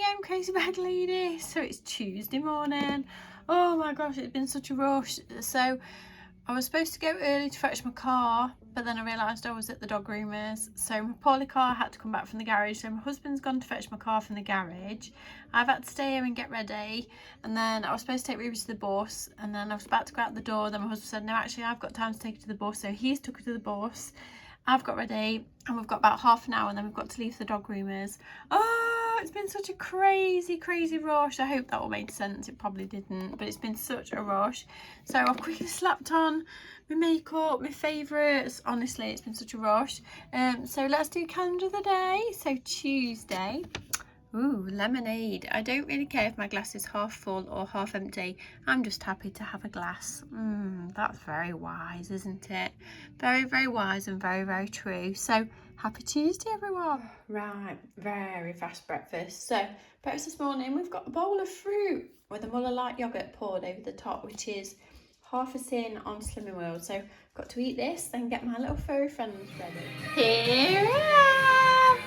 I'm Crazy Bag Lady. So it's Tuesday morning. Oh my gosh, it's been such a rush. So I was supposed to go early to fetch my car, but then I realised I was at the dog groomers. So my poorly car had to come back from the garage. So my husband's gone to fetch my car from the garage. I've had to stay here and get ready. And then I was supposed to take Ruby to the bus. And then I was about to go out the door. Then my husband said, no, actually, I've got time to take her to the bus. So he's took her to the bus. I've got ready and we've got about half an hour and then we've got to leave the dog groomers. Oh, it's been such a crazy rush. I hope that all made sense. It probably didn't, but it's been such a rush. So I've quickly slapped on my makeup, my favourites. Honestly, it's been such a rush. So let's do calendar of the day. So Tuesday. Ooh, lemonade. I don't really care if my glass is half full or half empty. I'm just happy to have a glass. That's very wise, isn't it? Very wise and very true. So, happy Tuesday, everyone. Right, very fast breakfast. So, breakfast this morning, we've got a bowl of fruit with a Muller light yoghurt poured over the top, which is half a tin on Slimming World. So, got to eat this, then get my little furry friends ready. Here I am.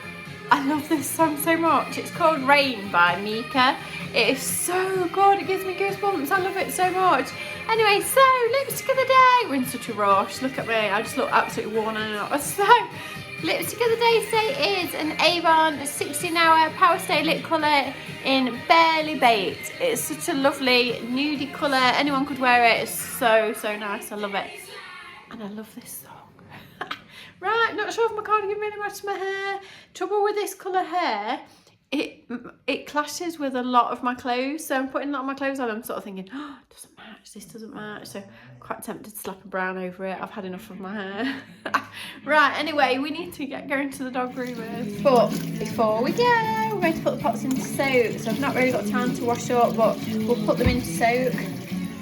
I love this song so much. It's called Rain by Mika. It is so good. It gives me goosebumps. I love it so much. Anyway, so lipstick of the day. We're in such a rush. Look at me. I just look absolutely worn out. So, lipstick of the day today is an Avon 16-hour Power Stay lip colour in Barely Baked. It's such a lovely nudie colour. Anyone could wear it. It's so nice. I love it. And I love this song. Right, not sure if my cardigan really matches my hair. Trouble with this colour hair, it clashes with a lot of my clothes. So I'm putting a lot of my clothes on. I'm sort of thinking, oh, it doesn't match. This doesn't match. So I'm quite tempted to slap a brown over it. I've had enough of my hair. Right, anyway, we need to get going to the dog groomers. But before we go, we're going to put the pots into soak. So I've not really got time to wash up, but we'll put them into soak.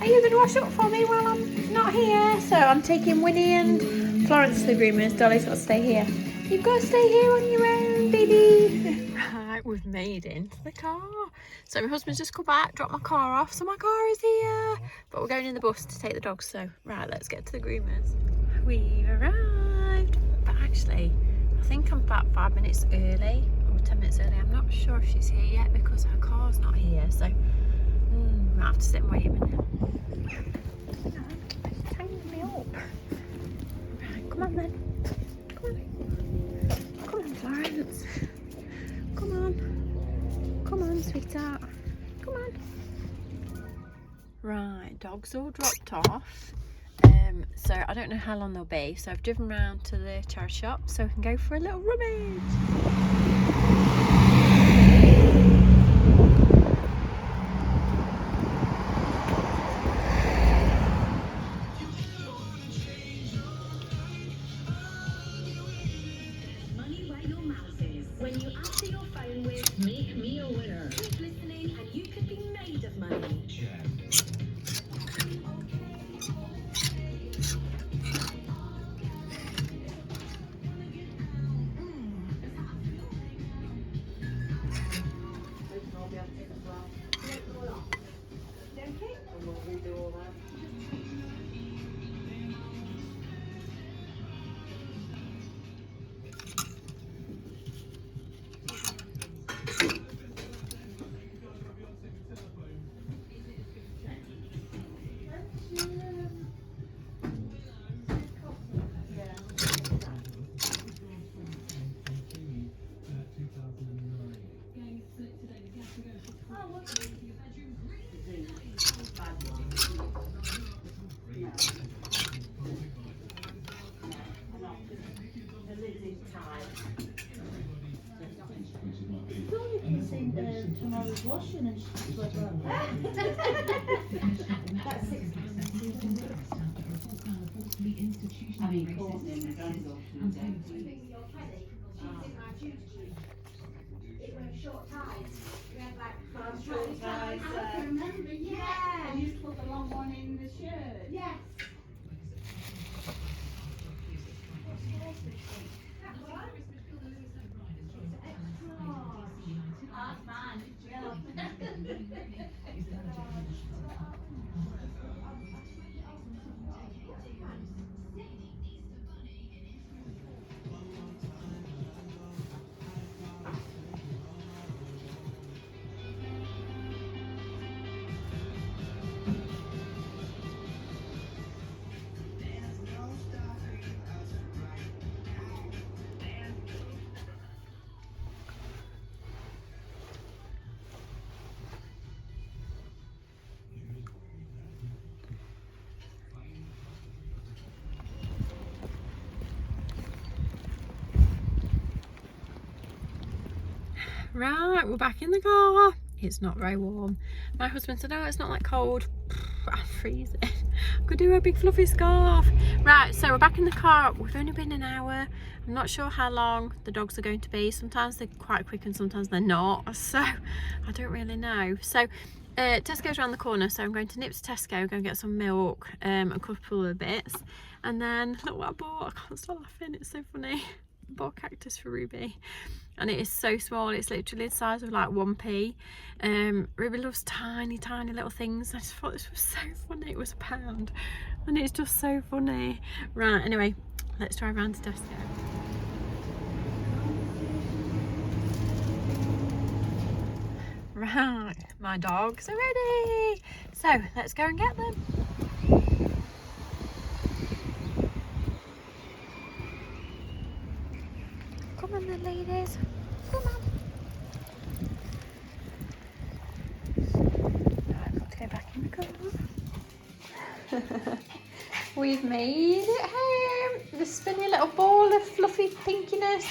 Are you going to wash up for me while I'm not here? So I'm taking Winnie and Florence to the groomers. Dolly's got to stay here. You've got to stay here on your own, baby. Right, we've made it into the car. So my husband's just come back, dropped my car off. So my car is here. But we're going in the bus to take the dogs. So, right, let's get to the groomers. We've arrived. But actually, I think I'm about 5 minutes early. Or 10 minutes early. I'm not sure if she's here yet because her car's not here. So, I have to sit and wait a minute. It's tying me up. Right, come on then. Come on, Florence. Come on, sweetheart. Come on. Right, dogs all dropped off. So I don't know how long they'll be. So I've driven round to the charity shop so we can go for a little rummage. Tomorrow's washing and she's like, well, that's 6. I mean, causing the guns off from the it was short ties. We had like short ties. I can remember, yeah. And you used to put the long one in the shirt. Yes. Right, we're back in the car. It's not very warm. My husband said, oh, it's not that cold. I'm freezing. I could do a big fluffy scarf. Right, so we're back in the car. We've only been an hour. I'm not sure how long the dogs are going to be. Sometimes they're quite quick and sometimes they're not. So I don't really know. So Tesco's around the corner, so I'm going to nip to Tesco, go and get some milk, a couple of bits. And then look what I bought. I can't stop laughing, it's so funny. I bought a cactus for Ruby. And it is so small, it's literally the size of like 1p. Ruby loves tiny little things. I just thought this was so funny. It was £1 and it's just so funny. Right, anyway, let's drive around to Tesco. Right, my dogs are ready, so let's go and get them. Come on then, ladies. Come on. I've got to go back in the car. We've made it home. The spinny little ball of fluffy pinkiness.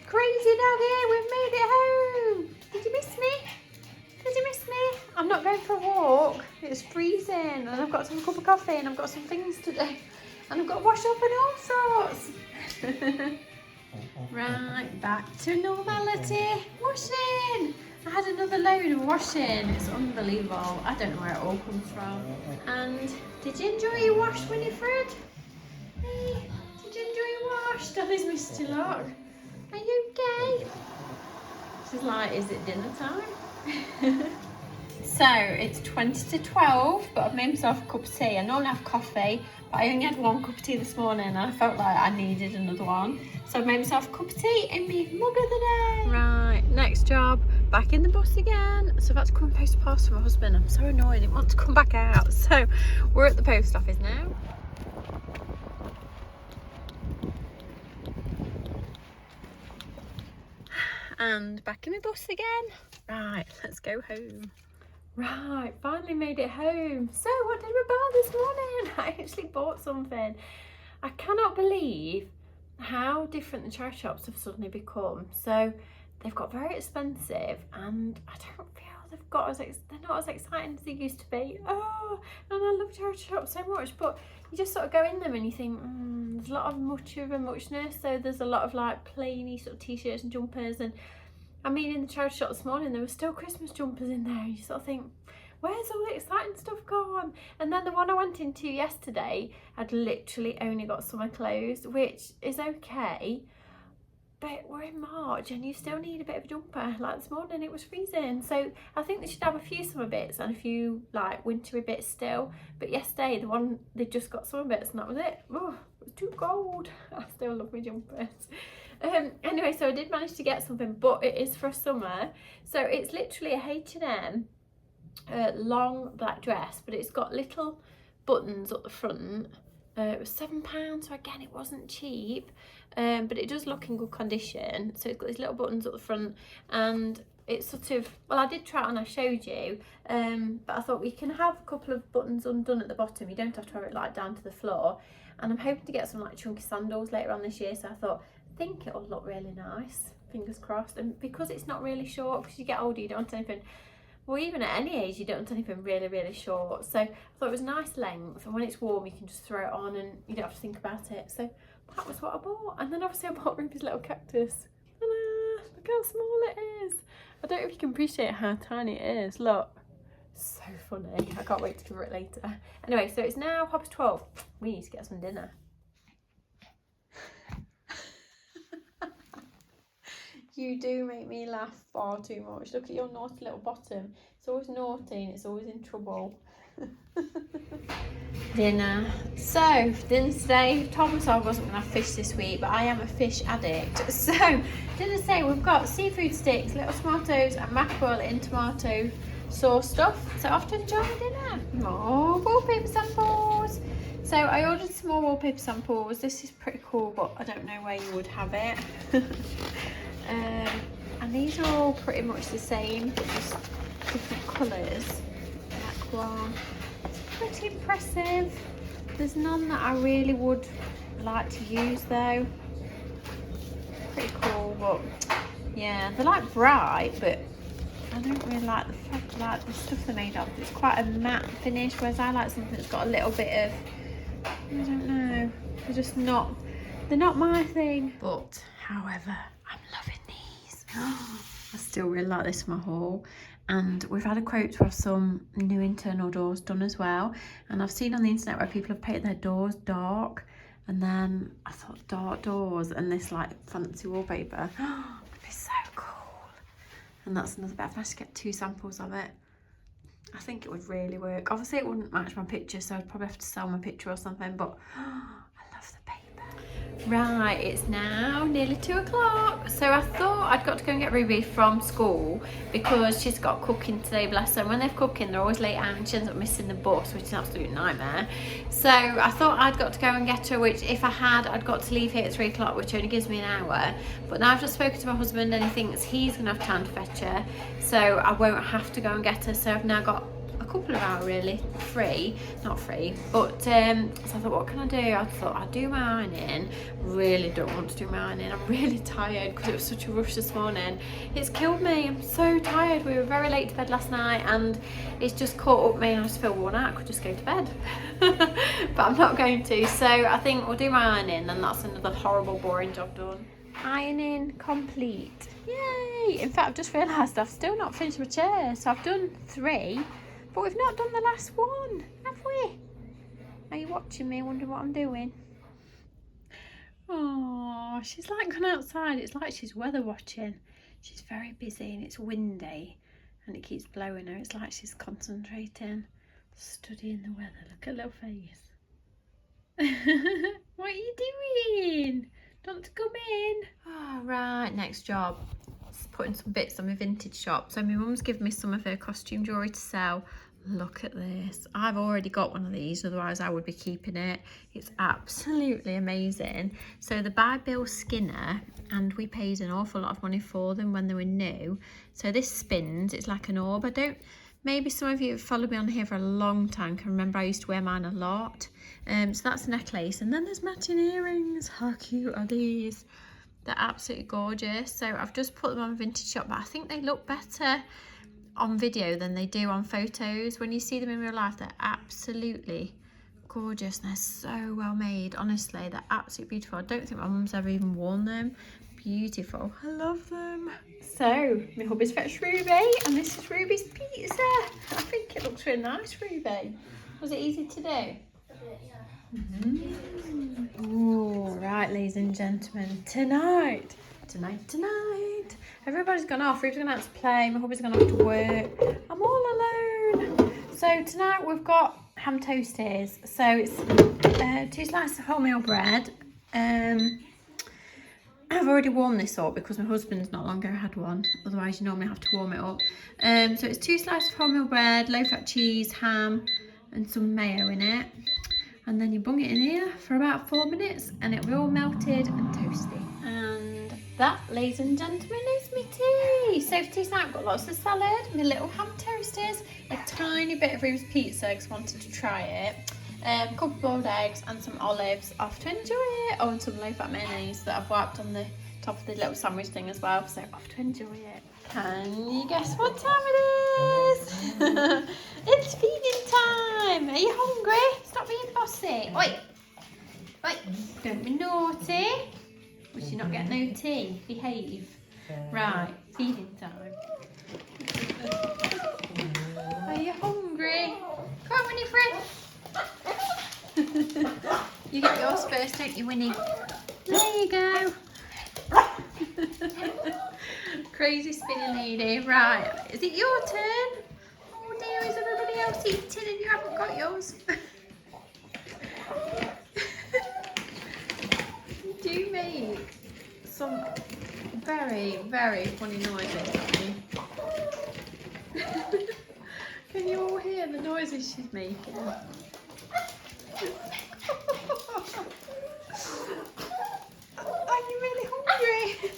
Crazy doggy, we've made it home. Did you miss me? Did you miss me? I'm not going for a walk. It's freezing and I've got some cup of coffee and I've got some things to do. And I've got to wash up and all sorts. Right, back to normality. Washing! I had another load of washing. It's unbelievable. I don't know where it all comes from. And did you enjoy your wash, Winifred? Hey, did you enjoy your wash? Dolly's missed you lot. Are you okay? She's like, is it dinner time? So it's 20 to 12, but I've made myself a cup of tea. I normally have coffee, but I only had one cup of tea this morning and I felt like I needed another one. So I've made myself a cup of tea in my mug of the day. Right, next job, back in the bus again. So I've had to come and post a parcel for my husband. I'm so annoyed, he wants to come back out. So we're at the post office now. And back in the bus again. Right, let's go home. Right, finally made it home. So what did we buy this morning? I actually bought something. I cannot believe how different the charity shops have suddenly become. So they've got very expensive and I don't feel they're not as exciting as they used to be. Oh, and I love charity shops so much, but you just sort of go in them and you think, there's a lot of much of a muchness. So there's a lot of like plainy sort of t-shirts and jumpers, and I mean, in the charity shop this morning, there were still Christmas jumpers in there. You sort of think, where's all the exciting stuff gone? And then the one I went into yesterday had literally only got summer clothes, which is okay. But we're in March and you still need a bit of a jumper. Like this morning, it was freezing. So I think they should have a few summer bits and a few like wintry bits still. But yesterday, the one, they just got summer bits and that was it. Oh, it was too cold. I still love my jumpers. Anyway, so I did manage to get something, but it is for summer. So it's literally a H&M long black dress, but it's got little buttons up the front. It was £7, so again, it wasn't cheap, but it does look in good condition. So it's got these little buttons up the front, and it's sort of, well, I did try it on, I showed you, but I thought we can have a couple of buttons undone at the bottom. You don't have to have it like down to the floor. And I'm hoping to get some like chunky sandals later on this year, so I think it'll look really nice, fingers crossed. And because it's not really short, because you get older, you don't want anything, well, even at any age, you don't want anything really short. So I thought it was a nice length, and when it's warm, you can just throw it on and you don't have to think about it. So that was what I bought. And then obviously I bought Ruby's little cactus. Look how small it is. I don't know if you can appreciate how tiny it is. Look, so funny. I can't wait to cover it later. Anyway, so it's now 12:30. We need to get some dinner. You do make me laugh far too much. Look at your naughty little bottom. It's always naughty and it's always in trouble. Dinner. So, dinner today. I told myself I wasn't going to have fish this week, but I am a fish addict. So, dinner today we've got seafood sticks, little tomatoes and mackerel in tomato sauce stuff. So off to enjoy my dinner. More wallpaper samples. So I ordered some more wallpaper samples. This is pretty cool, but I don't know where you would have it. And these are all pretty much the same, but just different colours. That one, it's pretty impressive. There's none that I really would like to use though. Pretty cool, but Yeah, they're like bright, but I don't really like the stuff they're made of. It's quite a matte finish, whereas I like something that's got a little bit of, I don't know, they're not my thing. But, however, I'm loving these. I still really like this for my haul. And we've had a quote to have some new internal doors done as well. And I've seen on the internet where people have painted their doors dark. And then I thought dark doors and this like fancy wallpaper would be so cool. And that's another bit. I've managed to get 2 samples of it. I think it would really work. Obviously it wouldn't match my picture, so I'd probably have to sell my picture or something, but I love the paper. Right, it's now nearly 2 o'clock. So I thought I'd got to go and get Ruby from school because she's got cooking today, bless her. And when they're cooking, they're always late out and she ends up missing the bus, which is an absolute nightmare. So I thought I'd got to go and get her, which if I had, I'd got to leave here at 3 o'clock, which only gives me an hour. But now I've just spoken to my husband and he thinks he's going to have time to fetch her. So I won't have to go and get her. So I've now got a couple of hours really free, not free, but so I thought, what can I do? I thought I'd do my ironing. Really don't want to do my ironing. I'm really tired because it was such a rush this morning. It's killed me. I'm so tired. We were very late to bed last night and it's just caught up me and I just feel worn out. I could just go to bed but I'm not going to, so I think we'll do my ironing and that's another horrible boring job done. Ironing complete. Yay! In fact, I've just realised I've still not finished my chair. So I've done 3, but we've not done the last one, have we? Are you watching me, wondering what I'm doing? Oh, she's like gone outside. It's like she's weather watching. She's very busy and it's windy and it keeps blowing her. It's like she's concentrating, studying the weather. Look at her little face. What are you doing? Don't come in. Oh, right, next job. Putting some bits on my vintage shop. So my mum's given me some of her costume jewellery to sell. Look at this. I've already got one of these, otherwise I would be keeping it. It's absolutely amazing. So the by Bill Skinner, and we paid an awful lot of money for them when they were new. So this spins, it's like an orb. Maybe some of you have followed me on here for a long time can remember I used to wear mine a lot. So that's a necklace, and then there's matching earrings. How cute are these? They're absolutely gorgeous. So I've just put them on Vintage Shop, but I think they look better on video than they do on photos. When you see them in real life, they're absolutely gorgeous. They're so well made. Honestly, they're absolutely beautiful. I don't think my mum's ever even worn them. Beautiful. I love them. So my hubby's fetched Ruby, and this is Ruby's pizza. I think it looks really nice, Ruby. Was it easy to do? Oh, right, ladies and gentlemen, tonight, everybody's gone off. Ruby's gone out to play, my hubby's gone off to work. I'm all alone. So tonight we've got ham toasties. So it's 2 slices of wholemeal bread. I've already warmed this up because my husband's not long ago had one. Otherwise you normally have to warm it up. So it's 2 slices of wholemeal bread, low fat cheese, ham, and some mayo in it. And then you bung it in here for about 4 minutes and it'll be all melted and toasty. And that, ladies and gentlemen, is my tea. So for tea tonight I've got lots of salad, my little ham toasters, a tiny bit of Ruby's pizza because I wanted to try it, a couple of boiled eggs and some olives off to enjoy it. Oh, and some low fat mayonnaise that I've wiped on the top of the little sandwich thing as well, so off to enjoy it. Can you guess what time it is? It's feeding time. Are you hungry? Stop being bossy. Oi! Oi! Don't be naughty. We should not get no tea. Behave. Right, feeding time. Are you hungry? Come on, Winnie friend. You get yours first, don't you, Winnie? There you go. Crazy spinning lady. Right, is it your turn? Oh dear, is everybody else eating and you haven't got yours? You do make some very, very funny noises, don't you? Can you all hear the noises she's making? Are you really hungry?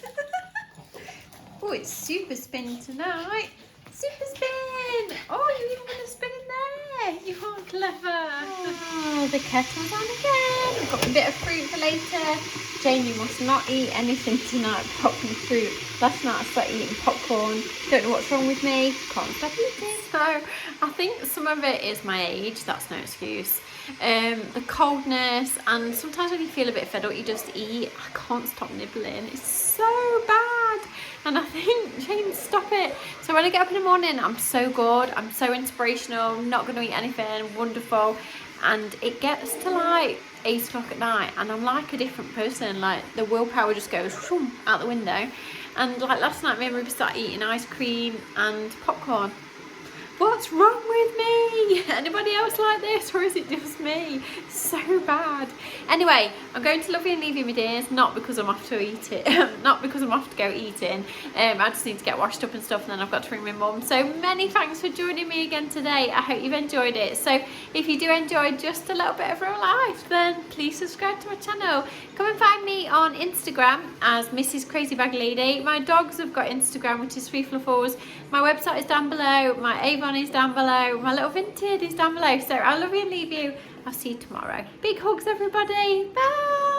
Oh, it's super spin tonight. Super spin! Oh, you're even going to spin in it. You are clever. Oh, the kettle's on again. I've got a bit of fruit for later. Jane, you must not eat anything tonight apart from fruit. Last night I started eating popcorn. Don't know what's wrong with me. Can't stop eating. So I think some of it is my age. That's no excuse. The coldness, and sometimes when you feel a bit fed up, you just eat. I can't stop nibbling. It's so bad. And I think, Jane, stop it. So when I get up in the morning, I'm so good. I'm so inspirational. I'm not going to eat anything. Wonderful. And it gets to like 8 o'clock at night and I'm like a different person. Like the willpower just goes out the window. And like last night, me and Ruby started eating ice cream and popcorn. What's wrong with me? Anybody else like this, or is it just me? So bad. Anyway, I'm going to love you and leave you, my dears. Not because I'm off to eat it. Not because I'm off to go eating. I just need to get washed up and stuff, and then I've got to ring my mum. So many thanks for joining me again today. I hope you've enjoyed it. So if you do enjoy just a little bit of real life, then please subscribe to my channel. Come and find me on Instagram as mrscrazybaglady. My dogs have got Instagram, which is 3fluffles. My website is down below. My AVON is down below. My little Vinted is down below. So I love you and leave you. I'll see you tomorrow. Big hugs, everybody. Bye.